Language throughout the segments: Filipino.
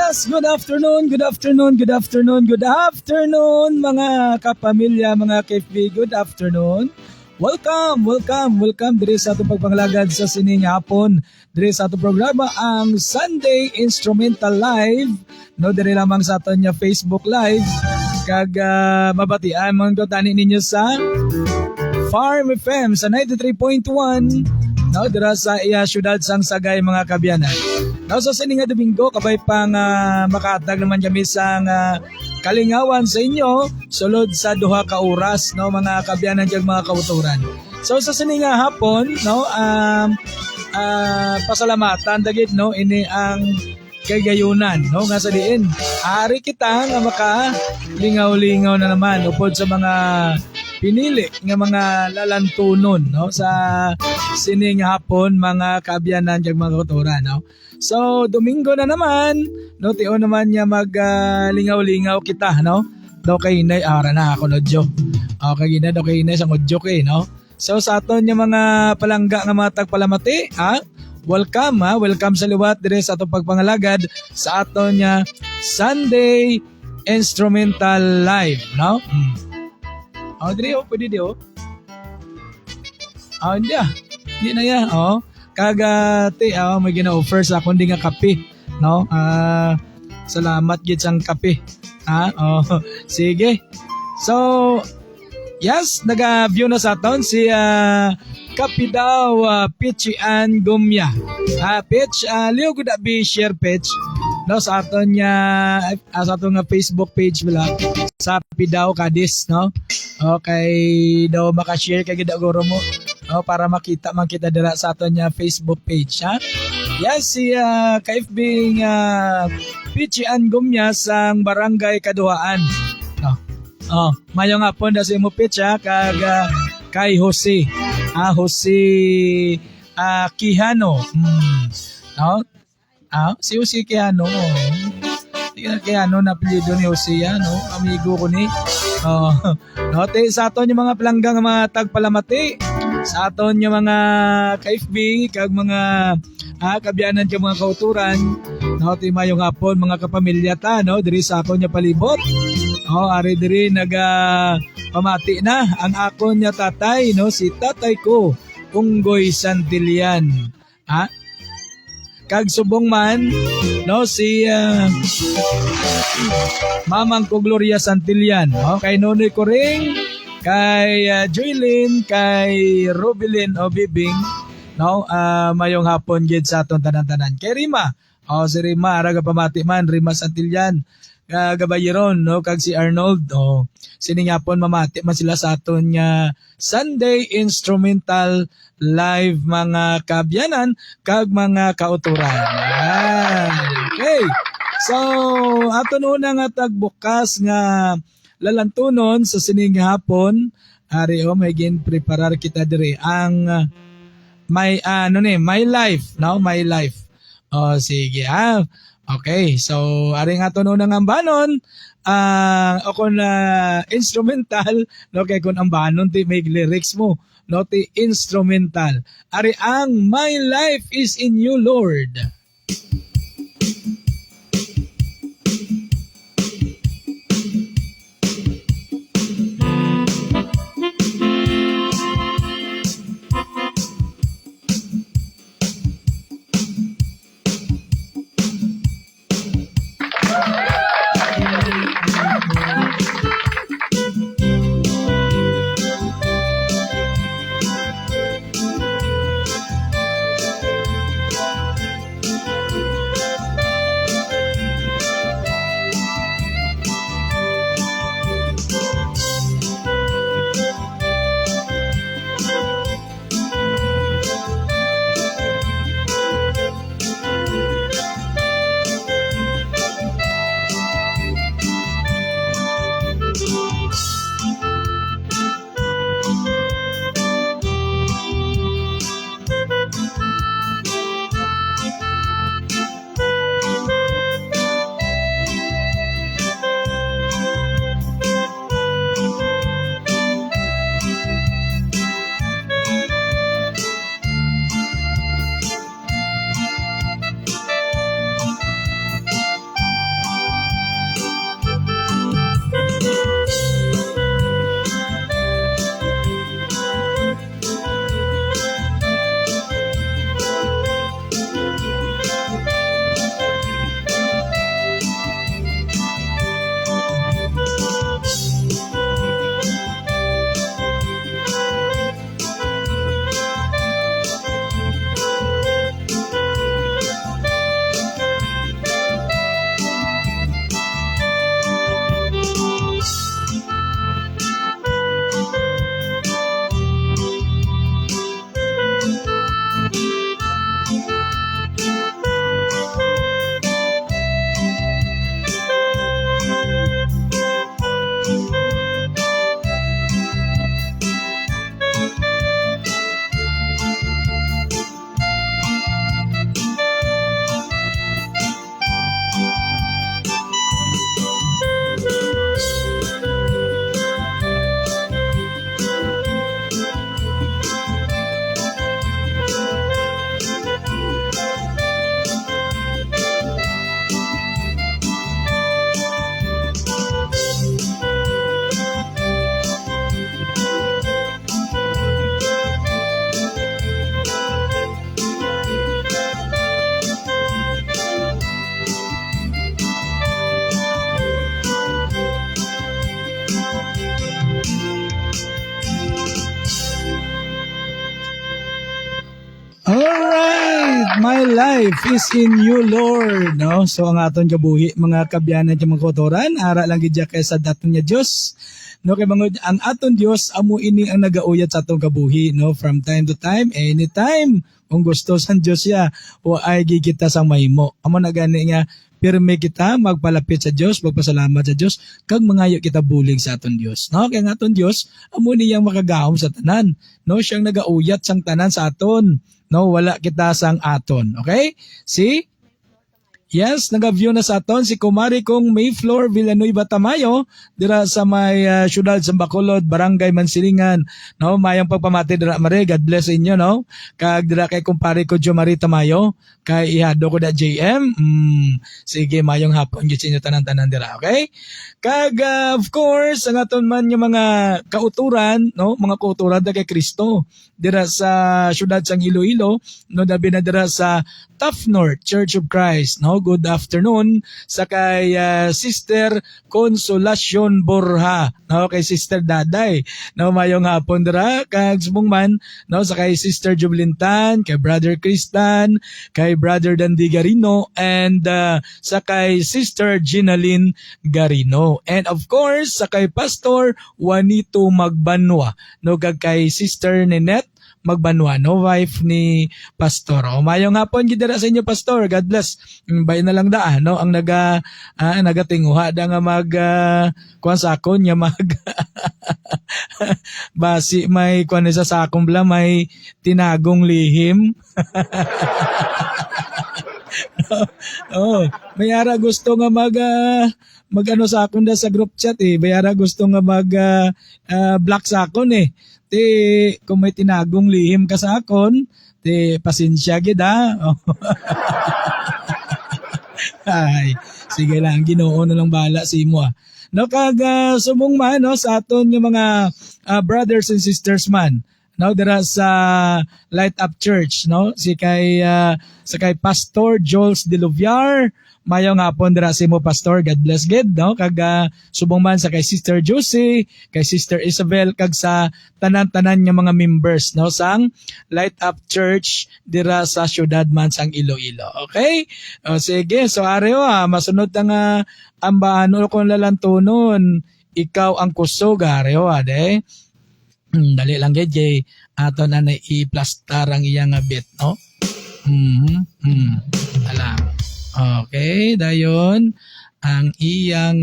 Yes, good afternoon, good afternoon, good afternoon, good afternoon mga kapamilya, mga KFB, good afternoon. Welcome diri sa atong pagpanglagad sa sining hapon. Diri sa atong programa ang Sunday Instrumental Live. No, diri lamang sa aton nya Facebook Live. Kag mabatian mga tani ninyo sa Farm FM sa 93.1. No, dira sa iya syudad sang Sagay mga kabyanan. Now, sa sining nga Domingo, kabay pang makaatag naman kami sa kalingawan sa inyo, sulod sa duha ka oras, no, mga kabyanan diyang mga kauturan. So, sa sining nga hapon, no, pasalamatan, dagit, no, ini ang kagayunan, no, nga sa diin. Ari kita nga makalingaw-lingaw na naman, upod sa mga pinili nga mga lalantunon, no, sa sining hapon, mga kabyanan diyang mga kauturan, no. So, Domingo na naman, no, tiyo naman niya lingaw-lingaw kita, no? Do kay inay, ara na ako nodyo. Okay, do kay inay sa ngodyo kay, no? So, sa aton niya mga palangga nga mga tagpalamati, welcome sa liwat dire sa atong pagpangalagad sa aton niya Sunday Instrumental Live, no? Dire, pwede di, hindi na ya, Kagati, may gina-offer sa akong di nga kape, no? Salamat gid sang kape. Sige. So, yes, naga-view na sa aton si Kapidaw Pitchian Gumya. Pitch, liyo gud abi share pitch, no, sa aton nya sa aton nga Facebook page bala sa Kapidaw Kadis, no? Okay, daw maka-share kay gid guro mo. Para makita dira sa aton nya Facebook page, ha? Yes, si KFB nga Pitchian Gumya sang Barangay Kaduhaan. Mayong hapon da si mo pitch, ha, kag kay Jose. Jose Quijano. Si Jose Quijano. Quijano na apelyido ni Jose, no? Amigo ko ni. No, sa aton yung mga palangga nga mga tagpalamati, sa aton yung mga KFB, kag mga kabyanan yung mga kauturan, no, mayong hapon mga kapamilya ta, no, diri sa akon nya palibot. Ari diri pamati na ang akon nya tatay, no, si tatay ko, Unggoy Santillan. Kag subong man, no, si mamang ko Gloria Santillan, kay Nonoy Coring, kay Joylyn, kay Rubilin o Bibing, no, mayong hapon gid sa aton tanan-tanan. Kay Rima, si Rima araga pamati man, Rima Santillan, Gabayeron, no, kag si Arnold, sining hapon mamati man sila sa aton nga Sunday Instrumental Live mga kabyanan kag mga kauturan. Okay. So, aton una nga tagbukas nga lalantunon sa sining hapon, ari may gin-preparar kita dire ang my life, no, my life. Sige, Okay, so ari nga to no nang ambanon ako na instrumental no kay kun ambanon ti may lyrics mo no ti instrumental. Ari ang My Life is in You Lord. Alright, my life is in you, Lord. No? So ang aton kabuhi, mga kabyanan ng mga kotoran, ara lang gidya kay sa daton niya Dios. No kay bangod ang aton Dios amo ini ang nagauyat sa atong kabuhi, no, from time to time, anytime. Kung gusto san Dios ya, o ay gigita sa mahimo. Amo na gani nga pirme kita magpalapit sa Dios, magpasalamat sa Dios, kag mangayo kita bulig sa aton Dios. No, kay ang aton Dios amo niyang makagahom sa tanan. No, siyang nagauyat sang tanan sa aton. No, wala kita sang aton. Okay? See? Yes, nag-view na sa aton si Kumari kong Mayflower Villanueva Tamayo dira sa may syudad sa Bacolod, Barangay Mansilingan. No, mayang pagpamati dira mare, God bless inyo, no. Kag dira kay kumpare ko Jo Marie Tamayo, kay ihado ko da JM. Sige, mayong hapon gyud sa inyo tanan-tanan dira, okay? Kag of course, ang aton man yung mga kauturan, no, mga kauturan da kay Kristo dira sa syudad sang Iloilo, no, dabi na dira sa Tough North Church of Christ, no. Good afternoon sa kay Sister Consolacion Borja, no, kay Sister Daday, no, mayong hapon dira kag subong man, no, sa kay Sister Jublintan, kay Brother Cristan, kay Brother Dandy Garino, and sa kay Sister Ginaline Garino, and of course sa kay Pastor Juanito Magbanwa, no, kag kay Sister Ninette Magbanwa, no, wife ni Pastor. O mayong hapon gid dira sa inyo, Pastor. God bless. Bayo na lang da, no, ang nagatinguha da nga mag kuan sa akon nya mag basi may kuan sa sakong bla may tinagong lihim. Oh, mayara gusto nga mag ano sa akon da sa group chat eh. Mayara gusto nga block sa akon eh. Ti kung may tinagong lihim ka sa akon, ti pasensya gid ha. Oh. Ay, sige lang, Ginoo na lang bahala sa imo ah. No, sumong man no, sa aton yung mga brothers and sisters man. No, dira sa Light Up Church, no? Sa kay Pastor Jules Deluviar, mayong hapon dira sa imo Pastor, God bless gid, no? Subong man sa kay Sister Josie, kay Sister Isabel kag sa tanan-tanan nga mga members, no, sang Light Up Church dira sa syudad man sang Iloilo. Okay? O sige, so areo masunod na nga ambahan ko lalantunon, ikaw ang kusog areo de. Dali lang gay ato na i-plaster ang iyang bit, no? Alam. Okay, dayon ang iyang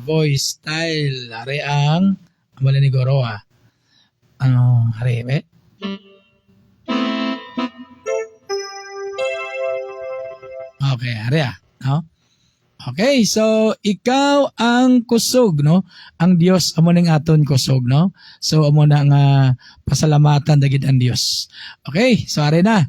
voice style are ang wala ni Goro are be. Okay, are no? Okay, so ikaw ang kusog, no? Ang Dios amo ning aton kusog, no? So amo na nga pasalamatan dagid ang Dios. Okay, so are na.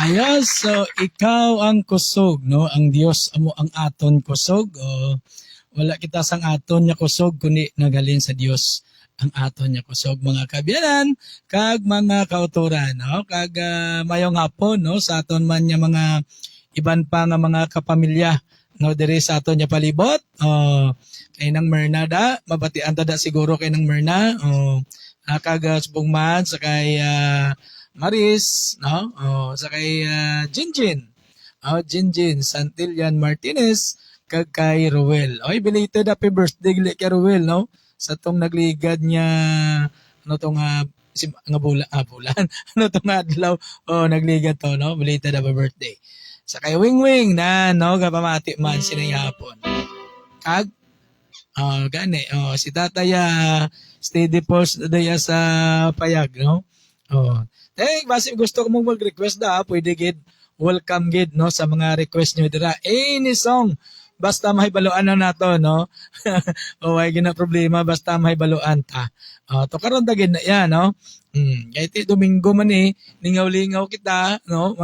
Ayos, so ikaw ang kusog, no? Ang Dios amo ang aton kusog. Wala kita sang aton nya kusog kundi nagalin sa Dios ang aton nya kusog, mga kabiyanan kag mga kauturan, no? Kag mayong hapon, no, sa aton man nya mga iban pa nga mga kapamilya, no, diri sa aton nya palibot. Kay nang Merna da, mabatian ta da siguro kay nang Merna. Kag subong man sa kay Maris, no? Sa kay Jinjin. Jinjin Santillan Martinez kag kay Ruel. Oy, belated happy birthday gali kay Ruel, no? Sa tong nagligad niya ano tong nga bulan. Ano tong adlaw? Nagligad to, no? Belated happy birthday. Sa kay Wing na, no, kapamati man sinay hapon. Kag gani, si Tataya steady post daya sa payag, no? Basi gusto ko mong mag-request pwede gid, welcome gid, no, sa mga request nyo dira. Any song, basta mahibaluan na nato, no? Ay gina problema, basta mahibaluan ta. To karon ta gid na yan, no? Kahit Domingo man lingaw-lingaw kita, no?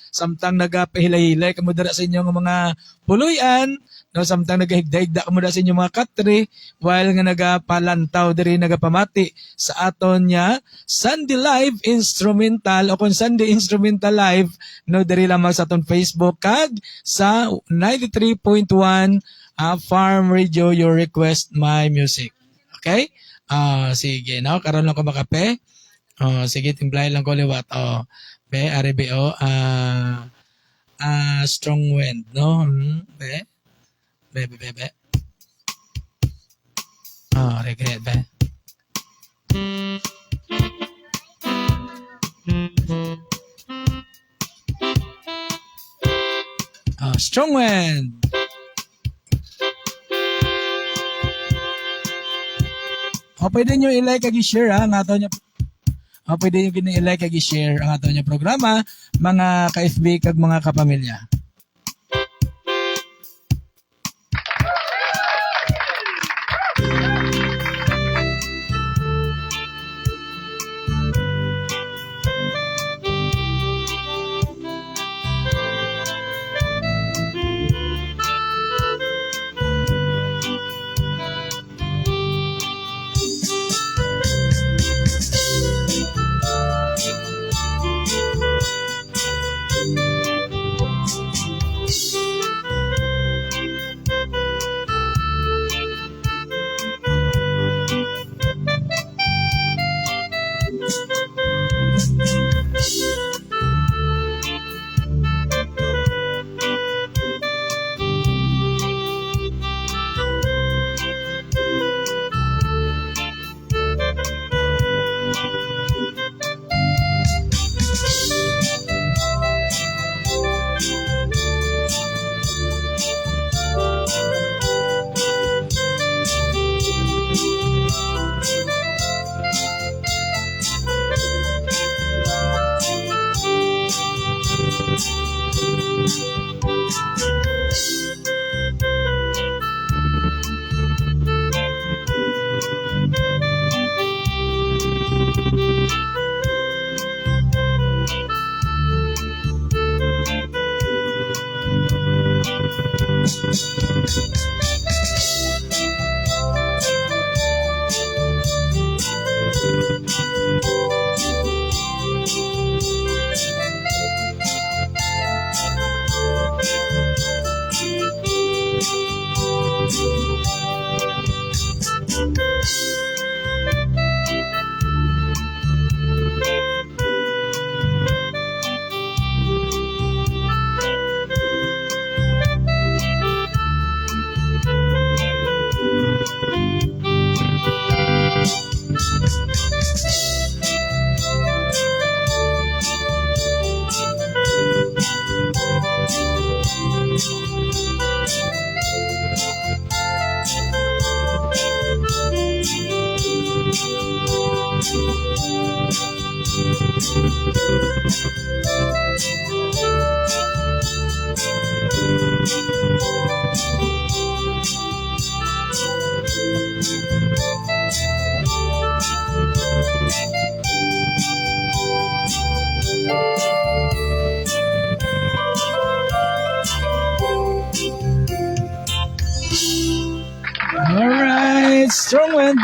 Samtang nagapahilay-hilay kamo dira sa inyo nga mga puluyan, no, samtang nagahigda-higda kamo dira sa inyo mga katre, while nga nagapalantaw diri nagapamati sa aton nya Sunday Live Instrumental o kung Sunday Instrumental Live, no, diri lamang sa aton Facebook kag sa 93.1 Farm Radio, your request my music. Okay? Sige, no, karon lang ko makape. Sige, timplay lang ko liwat. Be, RBO, strong wind, no? Be. Regret, be. Strong wind. Pwede nyo i-like kag i-share ang ato nyo. Pwede nyo i-like kag i-share ang ato nyo programa, mga ka-FB kag mga kapamilya.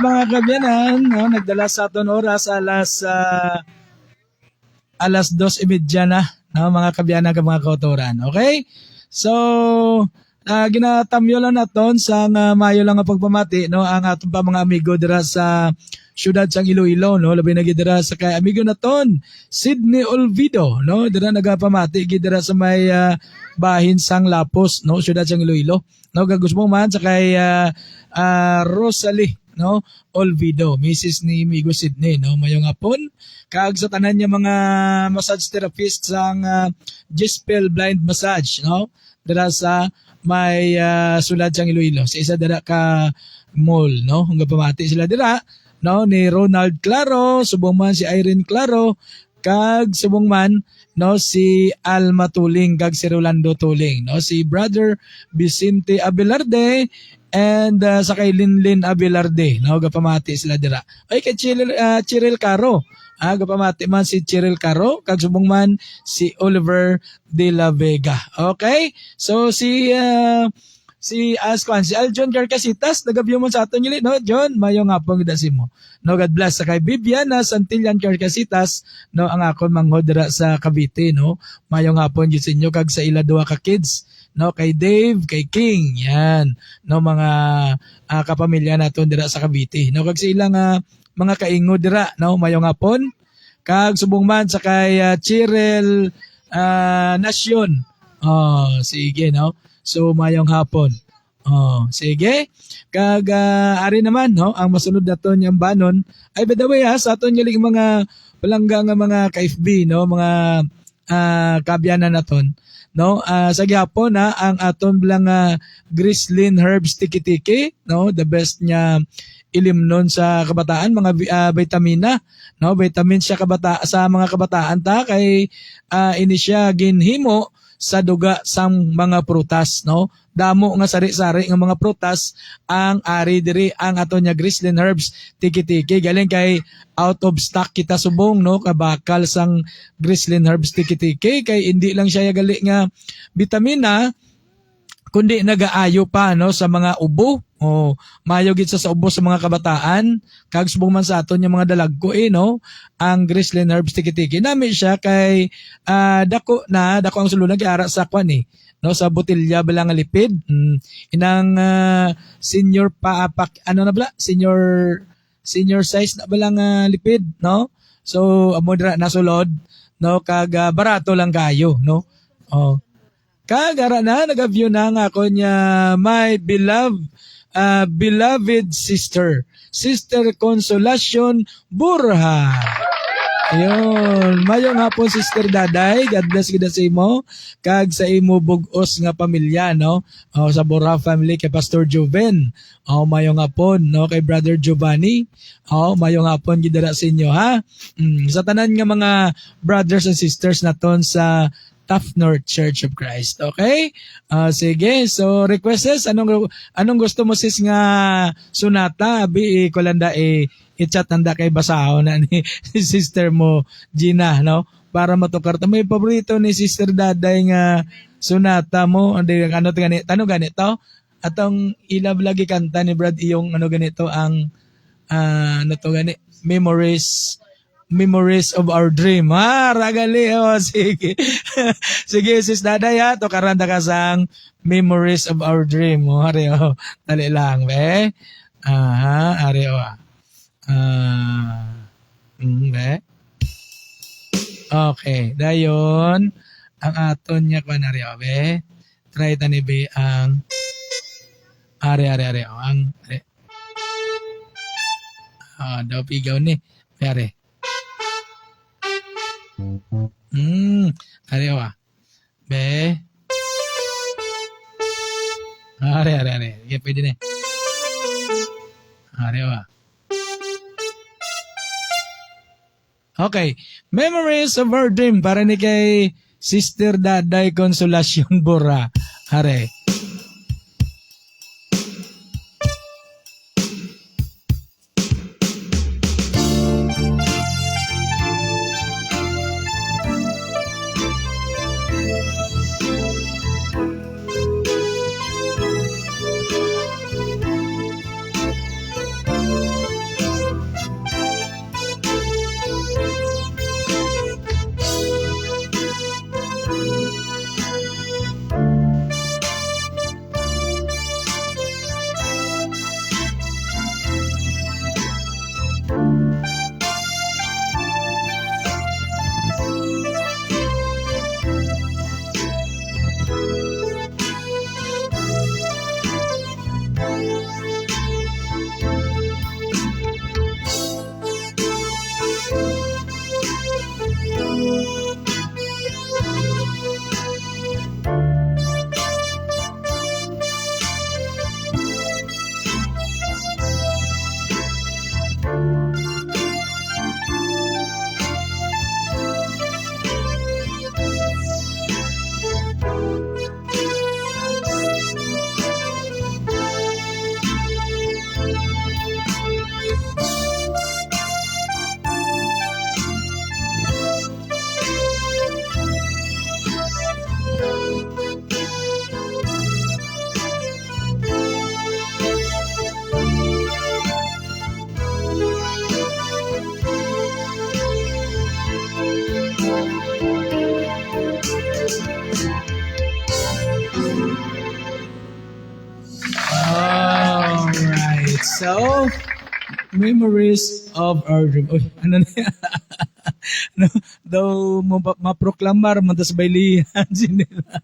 mga kabyanan, no, nagdala sa aton oras alas 2:30 na, no, mga kabyanan ka mga kauturan. Okay? So, ginatamyo lang naton sa mayo lang nga pagpamati, no, ang aton pa mga amigo dira sa syudad sang Iloilo, no, labi na gidira sa kay amigo naton Sydney Olvido, no, dira nagapamati gidira sa may bahin sang Lapos, no, syudad sang Iloilo, no, gagusmo man sa kay Rosalie, no, Olvido, Mrs. ni Migo Sydney, no, mayong hapon kag sa tanan niya mga massage therapist sang Gispel Blind Massage, no, dira sa may sulad sang Iloilo sa isa dira ka mall, no, hanggang pamati sila dira, no, ni Ronald Claro, subong man si Irene Claro, kag subong man, no, si Alma Tuling kag si Rolando Tuling, no, si Brother Vicente Abelarde and sa kay Linlin Abelarde, no, gapamati sila dira. Ay kay Chiril Caro, gapamati man si Chiril Caro kag subong man si Oliver de la Vega. Okay? So si Aljon Carcasitas, nagabyo mo sa aton yun, no, John, mayong hapon gidasi mo. No, God bless sa kay Viviana Santillan Carcasitas, no, ang akon manghodra sa Cavite, no, mayong hapon gid sa inyo kag sa ila duha ka kids, no, kay Dave, kay King, yan, no, mga kapamilya naton dira sa Cavite, no, kag sa ilang mga kaingo dira, no, mayong hapon, kag subong man sa kay Chirel Nasyon. Oh, sige, no. So mayong hapon. Oh, sige. Kag ari naman, no, ang masunod naton yang banon ay by the way sa aton yung mga palangga nga mga ka-FB, no, mga kabyanan naton, no, sa gihapon ang aton bilang Grislin Herbs Tiki-Tiki, no, the best niya ilimnon sa kabataan, mga vitamina, no, vitamin siya sa mga kabataan ta kay ini siya ginhimo sa duga sang mga prutas, no, damo nga sari-sari nga mga prutas ang ari diri ang ato nya Grislin Herbs Tiki-Tiki, galing kay out of stock kita subong, no, kabakal sang Grislin Herbs Tiki-Tiki kay hindi lang siya gali nga vitamina kundi nagaayo pa, no, sa mga ubo. Oh, mayo gid sa ubo sa mga kabataan kag subong man sa aton yung mga dalagko, no, ang Grislin Herbs Tiki-Tiki nami siya kay dako ang sulunan kay ara sa kwan, no, sa botelya bala nga lipid, inang senior senior size na bala nga lipid, no, so amo dira nasulod, no, kag barato lang kayo, no. Oh, kagara na nagaview na nga ako niya my beloved sister Consolacion Burha. Ayun, mayong hapon Sister Daday, God bless gid sa imo kag sa imo bug-os nga pamilya, no, sa Burha family kay Pastor Joven. Mayong hapon, no, kay Brother Giovanni. Mayong hapon gid sa inyo, ha. Sa tanan nga mga brothers and sisters naton sa Tough North Church of Christ. Okay? Sige. So, requests, anong gusto mo sis nga sunata? Kulanda i-chat nanda kay basaho na ni sister mo, Gina, no? Para matukar. May paborito ni Sister Daday nga sunata mo. Ano ganito? Atong ilab lagi kanta ni Brad Iyong ganito ang Memories of our dream. Ragali. Sige. Sige, sis Daday, to karanda ka sang Memories of our dream. Hari, dali lang, be. Hari, be. Okay, dayon ang aton niya kwan, hari, be. Try tani be ang hari, ang daw pigaw ni. Hari. Are. Be. Are. Ya, pwede na. Are. Okay. Memories of our dream para ni kay Sister Daday Consolacion Burha. Are. Alright. So, memories of our dream. Uy, ano na yan? No, daw maproklamar man tas baylihan sinila.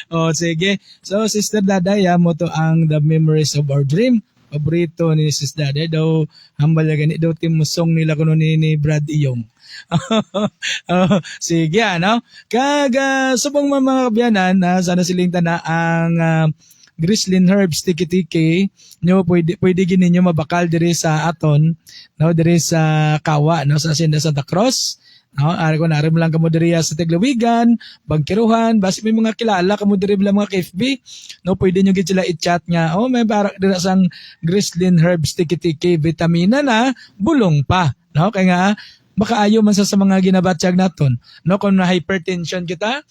Oh, sige. So, Sister Daday, mo to ang The Memories of Our Dream. Paborito ni Sister Daday. Daw, hambal na ganit. Daw, timusong nila kuno ni Brad Iyong. Oh, sige, ano? Subong mga kabyanan, sana siling tana ang Grislin Herbs Tiki-Tiki, nyo pwede gini nyo mabakal diri sa aton, no, diri sa Kawa, no, sa Hacienda Santa Cruz. No, ari ko narim lang kamo diri sa Tiglawigan, Bangkiruhan, basi may mga kilala kamo diri bilang mga KFB, no, pwede nyo gid sila i-chat nga, oh, may barak dira sang Grislin Herbs Tiki-Tiki, vitamina na, bulong pa, no, kaya nga makaayo man sa mga ginabatsyag naton, no, kung na hypertension kita,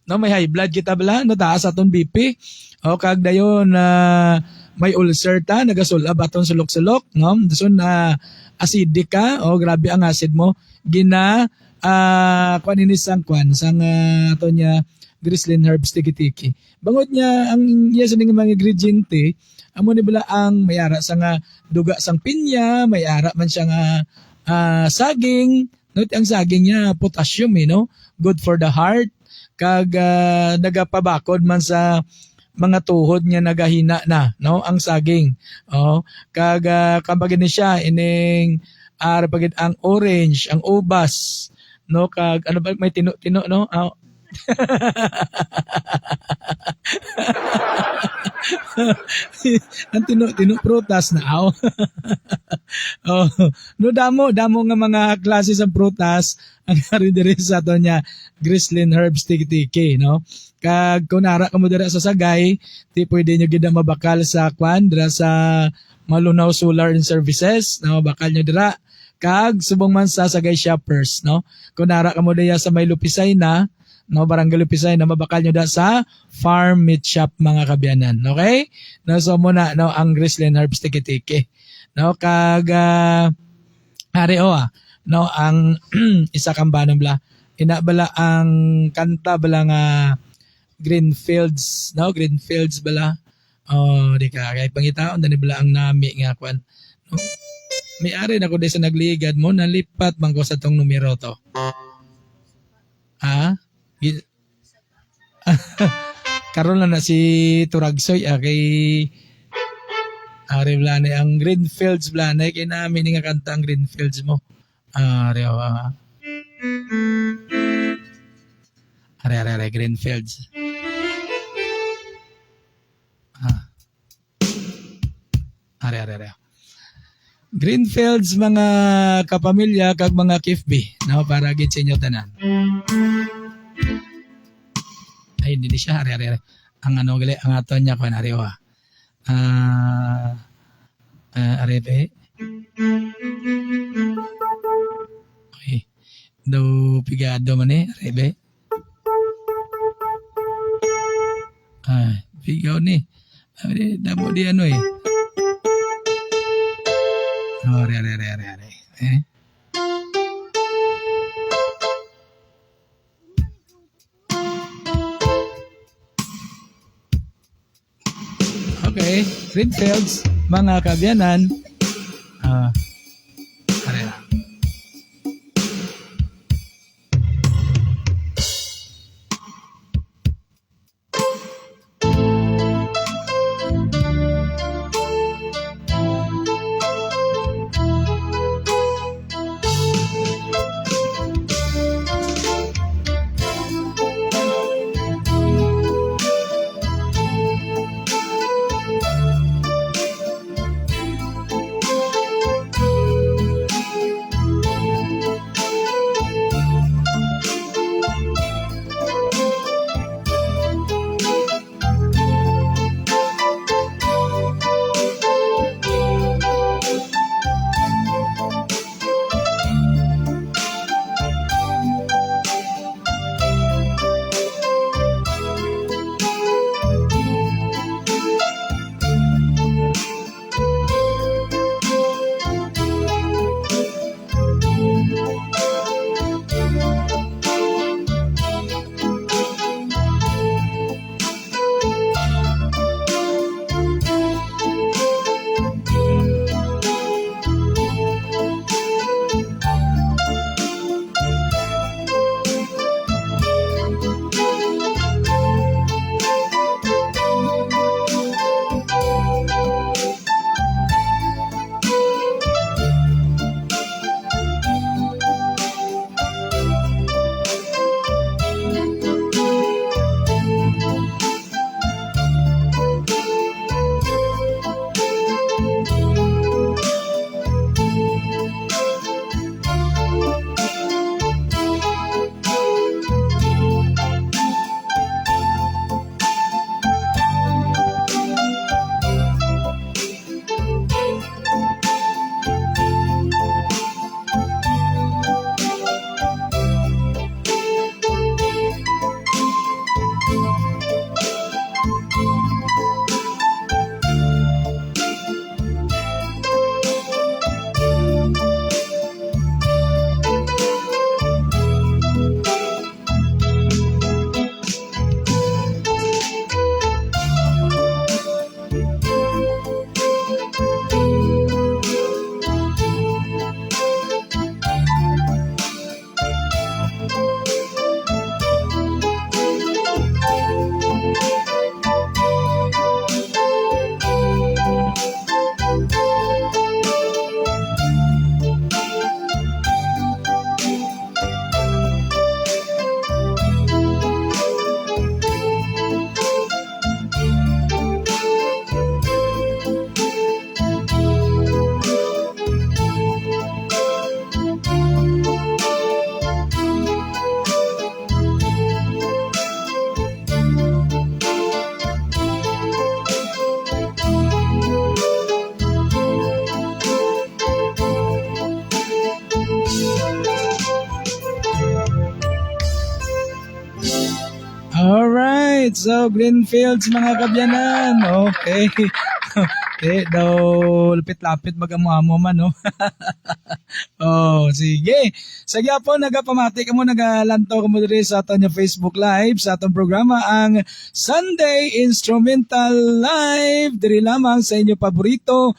no, may high blood kita bala, no, taas aton BP, o kag dayon na may ulcer ta, nagasulab aton sulok-sulok, no, dason na acidic ka, o grabe ang acid mo, gina kuan ini sang aton niya Grislin Herbs Tiki-Tiki. Bangod niya ang yes ning mga ingrediente, amo ni bala ang mayara sa nga duga sang pinya, mayara man siya nga saging, no, ang saging niya potassium, no, good for the heart, kag nagapabakod man sa mga tuhod niya nagahina na, no, ang saging. Oh, kag kapag ni siya ining pagid ang orange, ang ubas, no, kag ano ba may tino-tino, no? Oh. Ang tino prutas na aw. Oh, no, damo nga mga klase sa prutas ang ari diri sa ato niya Grislin Herbs Tiki-Tiki, no. Kag kunara kamo dira sa Sagay, ti pwede nyo gid mabakal sa kwan dira sa Malunaw Solar and Services, no, bakal nyo dira. Kag subong man sa Sagay Shoppers, no. Kunara kamo diya sa may Lupisay na, no, Barangay Lupisay na mabakal nyo da sa Farm Meat Shop mga kabyanan. Okay? No, so muna, no, ang Grislin Herbs Tiki-Tiki. No, kag no, ang isa kang banong bala. Inabala ang kanta bala nga Greenfields, no, Greenfields bala. Oh, di ka kay pangitaon dani bala ang nami nga kwan. No? May ari na ko di sa nagligad mo, nalipat man ko sa tong numero to. Ha? Karon na si Turagsoy kay ari blane ang Greenfields blane kay namin nga kanta ang Greenfields mo. Ari Greenfields. Ari. Greenfields mga kapamilya kag mga KFB, no, para gid sa inyo tanan. Ay, hindi siya ari. Ang ano gali ang aton niya kun ari wa. Ari be. Okay. Do pigado man ari be. Pigaw ni. Ari damo di ano eh. Ari. Okay, Greenfields, mga kabyanan. Ari na. Alright, so Greenfields mga kabyanan. Okay. Okay, daw lapit-lapit magamo-amo man, no? Oh, sige. Sige po, nagapamati ka mo, nagalanto ka mo diri sa aton yung Facebook Live, sa atong programa, ang Sunday Instrumental Live. Diri lamang sa inyo paborito